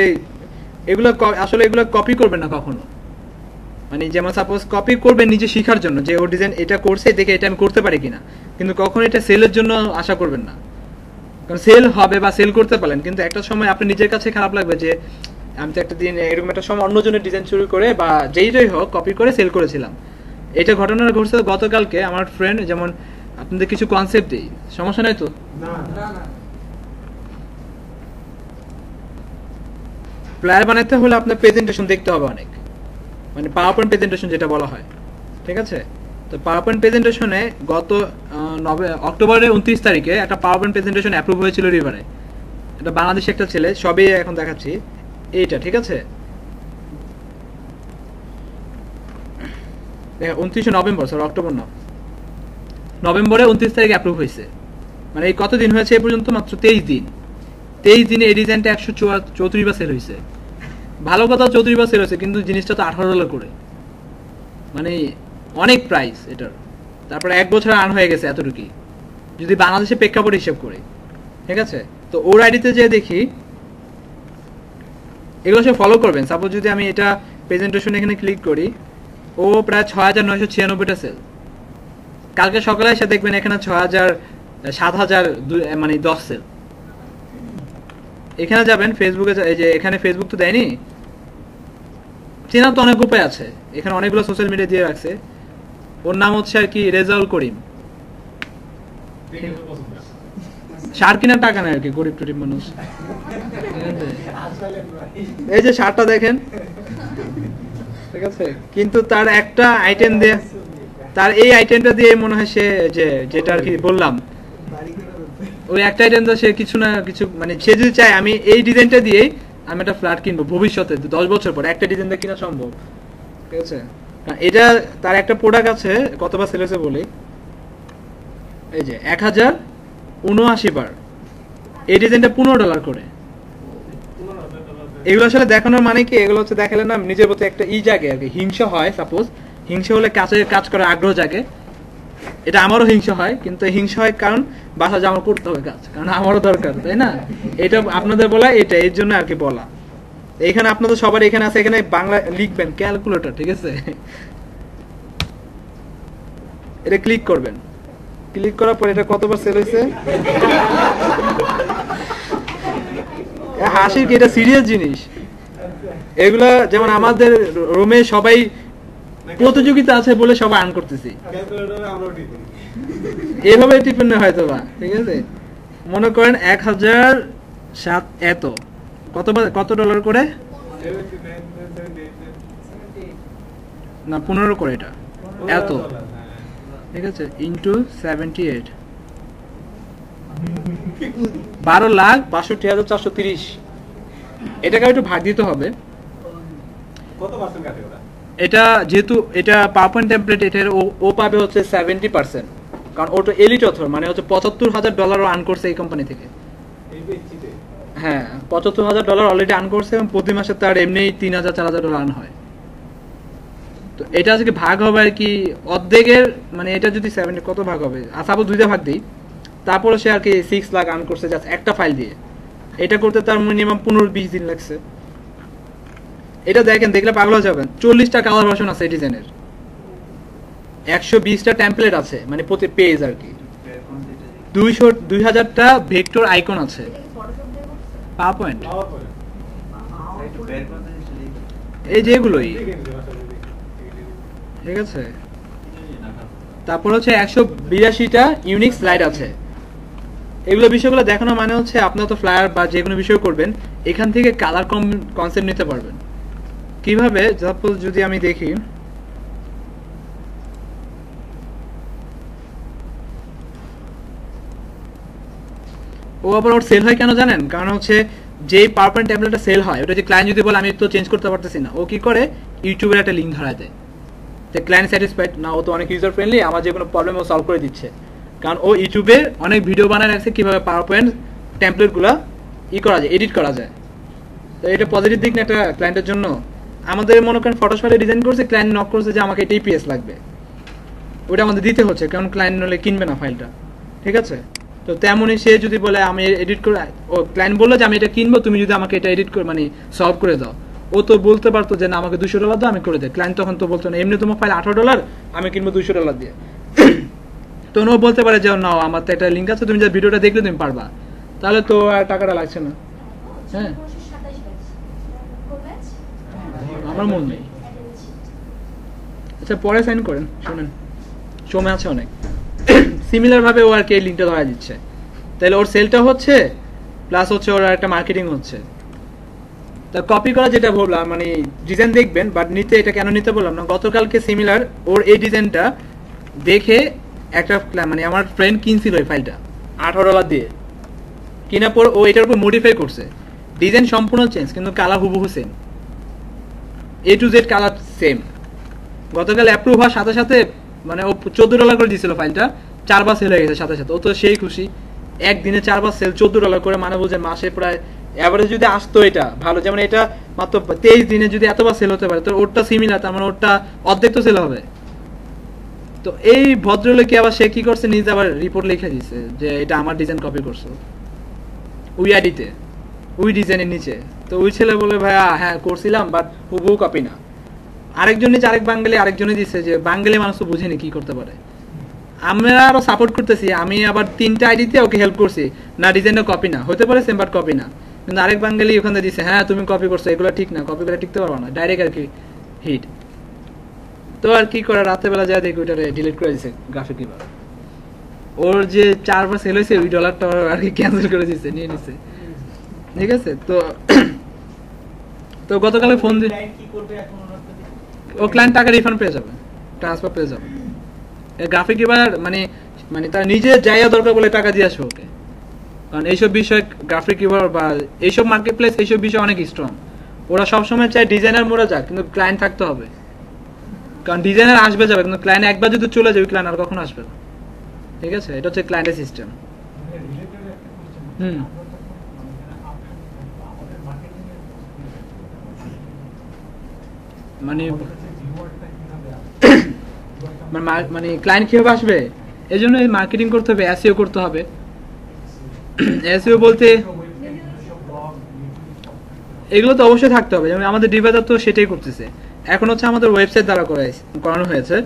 S1: এগুলো আসলে এগুলো কপি করবেন না কখনো। মানে যেমন সাপোজ কপি করবেন নিজে শেখার জন্য, যে ও ডিজাইন এটা করছে দেখে এটা আমি করতে পারি কিনা, কিন্তু কখনো এটা সেলের জন্য আশা করবেন না। কারণ সেল হবে বা সেল করতে পারেন, কিন্তু একটা সময় আপনি নিজের কাছে খারাপ লাগবে যে আমি তো একটা দিন এরকম একটা সময় অন্যজনের ডিজাইন চুরি করে বা যেইটাই হোক কপি করে সেল করেছিলাম। এটা ঘটনা ঘটছে গতকালকে আমার ফ্রেন্ড, যেমন আপনাদের কিছু কনসেপ্ট দিই, সমস্যা নাই তো? ফ্লায়ার বানাতে হলে আপনার প্রেজেন্টেশন দেখতে হবে অনেক, মানে পাওয়ার পয়েন্ট প্রেজেন্টেশন যেটা বলা হয়, ঠিক আছে। তো পাওয়ার পয়েন্ট প্রেজেন্টেশনে গত অক্টোবরের 29 তারিখে একটা পাওয়ার পয়েন্ট প্রেজেন্টেশন অ্যাপ্রুভ হয়েছিল রিভারে। এটা বাংলাদেশে একটা ছেলে, সবই এখন দেখাচ্ছি এইটা, ঠিক আছে। 29 নভেম্বর, সরি অক্টোবর না, নভেম্বরে 29 তারিখে অ্যাপ্রুভ হয়েছে। মানে এই কতদিন হয়েছে এ পর্যন্ত? মাত্র 23 দিন। 23 দিনে এই ডিজাইনটা 134 বার সেল হয়েছে। ভালো কথা 34 বার সেল হয়েছে, কিন্তু জিনিসটা তো $18 করে, মানে অনেক প্রাইস এটার। তারপরে 1 বছর আর্ন হয়ে গেছে এতটুকুই, যদি বাংলাদেশে প্রেক্ষাপট হিসেব করি, ঠিক আছে। তো ওর আইডিতে যে দেখি এগুলো সব ফলো করবেন। সাপোজ যদি আমি এটা প্রেজেন্টেশন এখানে ক্লিক করি, ও প্রায় 6996টা সেল। কালকে সকালে এসে দেখবেন এখানে 7000 মানে 10 সেল। এখানে যাবেন ফেসবুকে, এই যে এখানে ফেসবুক তো দেয়নি, চেনার তো অনেক উপায় আছে, এখানে অনেকগুলো সোশ্যাল মিডিয়া দিয়ে রাখছে। ওর নাম হচ্ছে আর কি রেজাউল করিম। সার কিনার টাকা নেই আর কি, গরিব টরিব মানুষ। এই যে সারটা দেখেন, ঠিক আছে, কিন্তু তার একটা আইটেম দিয়ে, তার এই আইটেমটা দিয়ে মনে হয় সে যেটা আর কি বললাম, ওই একটা আইটেম তো সে কিছু না কিছু, মানে সে যদি চায় আমি এই ডিজাইনটা দিয়ে আমি একটা ফ্ল্যাট কিনবো ভবিষ্যতে 10 বছর পর, একটা ডিজাইন দিয়ে কিনা সম্ভব, ঠিক আছে? কারণ এটা তার একটা প্রোডাক্ট আছে, কতবার সেল হয়েছে বলি, এই যে 1079 বার, এই ডিজাইনটা $15 করে। এগুলো আসলে দেখানোর মানে কি, এগুলো হচ্ছে দেখালে না নিজের প্রতি একটা জাগে আর কি, হিংসা হয়। সাপোজ হিংসা হলে কাজ করার আগ্রহ জাগে, এটা আমারও হিংসা হয়, কিন্তু হিংসা হয় কারণ বাসা জামা করতে হবে কাজ, কারণ আমারও দরকার, তাই না? এটা আপনাদের বলা, এটা এর জন্য আর কি বলা। এখানে আপনাদের সবার এখানে আছে, এখানে বাংলা লিখবেন ক্যালকুলেটর, ঠিক আছে? এটা ক্লিক করবেন, ক্লিক করার পর এটা কতবার সেল হয়েছে, হাসির কি, এটা সিরিয়াস জিনিস। এগুলা যেমন আমাদের রুমে সবাই প্রতিযোগিতা আছে বলে সবাই আর্ন করতেছি, এভাবে টিফিন হয়তো বা, ঠিক আছে? মনে করেন 1007 এত কত ডলার করে না 15 করে, এটা এত, ঠিক আছে, ইন্টু 78, 12,62,430। এটাকে একটু ভাগ দিতে হবে।
S3: কত পার্সেন্ট কাটে ওরা?
S1: এটা যেহেতু এটা পাওয়ারপয়েন্ট টেমপ্লেট, এটার ও পাবে হচ্ছে 70%, কারণ ওটা এলিট অথর, মানে হচ্ছে $75,000 আর্ন করছে এই কোম্পানি থেকে। হ্যাঁ, $75,000 অলরেডি আর্ন করছে, এবং প্রতি মাসে তার এমনি $3,000-4,000 আর্ন হয়। তো এটা আজকে ভাগ হবে আর কি অর্ধেকের, মানে এটা যদি 70 কত ভাগ হবে, সাপোজ 2টা ভাগ দিই, তারপরে সে আর কি 6 লাখ আর্ন করছে জাস্ট একটা ফাইল দিয়ে। এটা করতে তার মিনিমাম 15-20 দিন লাগছে। এটা দেখেন, দেখলে পাগল হয়ে যাবেন, 40টা কালার ভার্সন আছে এই ডিজাইনের, 120টা টেমপ্লেট আছে, মানে প্রতি পেজ আর কি, 2000টা ভেক্টর আইকন আছে, পাওয়ারপয়েন্ট এই যেগুলোই, ঠিক আছে? তারপর হচ্ছে 182টা ইউনিক স্লাইড আছে। এগুলো বিষয়গুলো দেখানো মানে হচ্ছে আপনারা তো ফ্লায়ার বা যে কোনো বিষয় করবেন, এখান থেকে কালার কনসেপ্ট নিতে পারবেন। কিভাবে, সাপোজ যদি আমি দেখি, ও আবার ওর সেল হয় কেন জানেন? কারণ হচ্ছে যে পাওয়ারপয়েন্ট ট্যাবলেটটা সেল হয়, ওটা যে ক্লায়েন্ট যদি বলে আমি তো চেঞ্জ করতে পারতেছি না, ও কি করে ইউটিউবের একটা লিঙ্ক ধরা দেয়, তো ক্লায়েন্ট স্যাটিসফাইড না, ও তো অনেক ইউজার ফ্রেন্ডলি, আমার যে কোনো প্রবলেম ও সলভ করে দিচ্ছে। কারণ ও ইউটিউবে অনেক ভিডিও বানায় রাখছে কিভাবে পাওয়ারপয়েন্ট টেমপ্লেটগুলো করা যায়, এডিট করা যায়। তো এটা পজিটিভ দিক না একটা ক্লায়েন্টের জন্য। আমাদের মনে করেন ফটোশপে ডিজাইন করছে, ক্লায়েন্ট নক করছে যে আমাকে এটাই পিএস লাগবে, ওটা আমাদের দিতে হচ্ছে, কারণ ক্লায়েন্ট নলে কিনবে না ফাইলটা, ঠিক আছে? তো তেমনই সে যদি বলে আমি এডিট করে, ও ক্লায়েন্ট বললো যে আমি এটা কিনবো, তুমি যদি আমাকে এটা এডিট করে মানে সলভ করে দাও, ও তো বলতে পারতো যে না আমাকে $200 দাও, আমি করে দেয়। ক্লায়েন্ট তখন তো বলতো না, এমনি তোমার ফাইল $18, আমি কিনবো $200 দিয়ে। তো ও বলতে পারে যে না, আমার তো একটা লিঙ্ক আছে, তুমি যা ভিডিওটা দেখলে তুমি পারবা, তাহলে তো আর টাকাটা লাগছে না। হ্যাঁ, আমার মন নেই। আচ্ছা, পরে সাইন করেন, শোনেন সময় আছে অনেক। সিমিলার ভাবে ও আর কি এই লিঙ্কটা ধরা দিচ্ছে, তাহলে ওর সেলটা হচ্ছে, প্লাস হচ্ছে ওর একটা মার্কেটিং হচ্ছে। তা কপি করা যেটা বললাম, মানে ডিজাইন দেখবেন, বাট নিতে এটা কেন নিতে বললাম না, গতকালকে সিমিলার ওর এই ডিজাইনটা দেখে একটা মানে আমার ফ্রেন্ড কিনছিল এই ফাইলটা $18 দিয়ে, কেনার পর ও এটার উপর মডিফাই করছে, ডিজাইন সম্পূর্ণ চেঞ্জ, কিন্তু কালার হুবহু same, A to Z colour same. গতকাল অ্যাপ্রুভ হওয়ার সাথে সাথে মানে ও $14 করে দিয়েছিল ফাইলটা, 4 বার সেল হয়ে গেছে সাথে সাথে, ও তো সেই খুশি। একদিনে 4 বার সেল, $14 করে, মানে বলছে মাসে প্রায় এভারেজ যদি আসতো এটা ভালো, যেমন এটা মাত্র 23 দিনে যদি এতবার সেল হতে পারে, তো ওরটা সিমিলার, তার মানে ওরটা অর্ধেক তো সেল হবে। তো এই ভদ্রলোকে আবার সে কি করছে, নিজে আবার রিপোর্ট লিখে দিছে যে এটা আমার ডিজাইন কপি করছো ওই আইডিতে, ওই ডিজাইনের নিচে। তো ওই ছেলে বলে ভাইয়া হ্যাঁ করছিলাম, বাট হুবহু কপি না। আরেকজন নিচে আরেক বাঙালি আরেকজনে দিচ্ছে, যে বাঙালি মানুষ তো বুঝেনি কি করতে পারে। আমরা আরো সাপোর্ট করতেছি, আমি আবার 3টা আইডিতে ওকে হেল্প করছি, না ডিজাইনটা কপি না, হতে পারে সেম বাট কপি না। কিন্তু আরেক বাঙালি ওখানে দিচ্ছে হ্যাঁ তুমি কপি করছো, এগুলো ঠিক না, কপি করে টিকতে পারবো না, ডাইরেক্ট আর কি হিট। তো আর কি করে, রাতের বেলা যায় দেখি ওইটা ডিলিট করে দিচ্ছে গ্রাফিক কিভাবে, ওর যে 4 বার সেল হয়েছে ওই $টা আর কি ক্যান্সেল করে দিচ্ছে, নিয়ে নিচ্ছে, ঠিক আছে? তো তো গতকালে ফোন দিয়ে ও ক্লায়েন্ট টাকা রিফান্ড পেয়ে যাবে, ট্রান্সফার পেয়ে যাবে। গ্রাফিক এবার মানে মানে তার নিজে যাইয়া দরকার বলে টাকা দিয়ে আসবে ওকে, কারণ এইসব বিষয় গ্রাফিক রিভার বা এইসব মার্কেট প্লেস এইসব বিষয় অনেক স্ট্রং। ওরা সবসময় চায় ডিজাইনার মোড়া যাক, কিন্তু ক্লায়েন্ট থাকতে হবে। কারণ ডিজাইনার আসবে যাবে, কিন্তু ক্লায়েন্ট একবার যদি চলে যাবে ক্লায়েন্ট আর কখনো আসবে না। ঠিক আছে, এটা হচ্ছে ক্লায়েন্টের সিস্টেম। হুম মানে মানে ক্লায়েন্ট কিভাবে আসবে, এই জন্য মার্কেটিং করতে হবে, এসইও করতে হবে। এসইও বলতে এগুলো তো অবশ্যই থাকতে হবে, যেমন আমাদের ডিভাইডার তো সেটাই করতেছে। এখন হচ্ছে আমাদের ওয়েবসাইট দ্বারা করানো হয়েছে,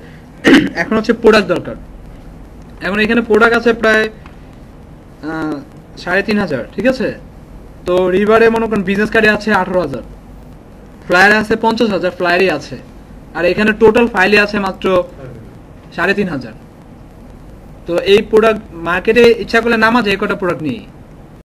S1: এখন হচ্ছে প্রোডাক্ট দরকার। এখন এখানে প্রোডাক্ট আছে প্রায় ৩,৫০০, ঠিক আছে। তো রিভারে মনে করেন বিজনেস কার্ডে আছে ১৮,০০০, ফ্লায়ারে আছে ৫০,০০০ ফ্লায়ারই আছে, আর এখানে টোটাল ফাইলে আছে মাত্র ৩,৫০০। তো এই প্রোডাক্ট মার্কেটে ইচ্ছা করলে নামা যায়, এই কটা প্রোডাক্ট নিয়ে